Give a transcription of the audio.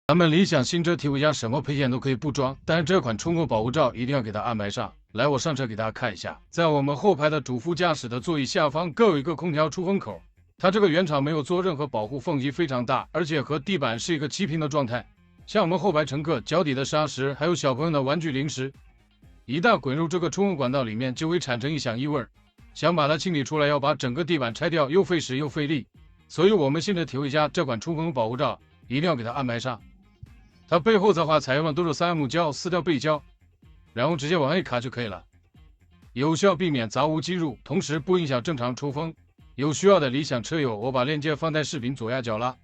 咱们理想新车提回家什么配件都可以不装，但是这款冲锋保护罩一定要给它安排上。来，我上车给大家看一下，在我们后排的主副驾驶的座椅下方各有一个空调出风口，它这个原厂没有做任何保护，缝隙非常大，而且和地板是一个齐平的状态。像我们后排乘客脚底的沙石，还有小朋友的玩具零食，一旦滚入这个出风管道里面，就会产生一响异味，想把它清理出来，要把整个地板拆掉，又费时又费力。所以我们现在提回家这款冲锋保护罩一定要给它安排上。它背后的话采用的都是3M胶撕掉背胶，然后直接往外卡就可以了，有效避免杂物进入，同时不影响正常抽风。有需要的理想车友，我把链接放在视频左下角了。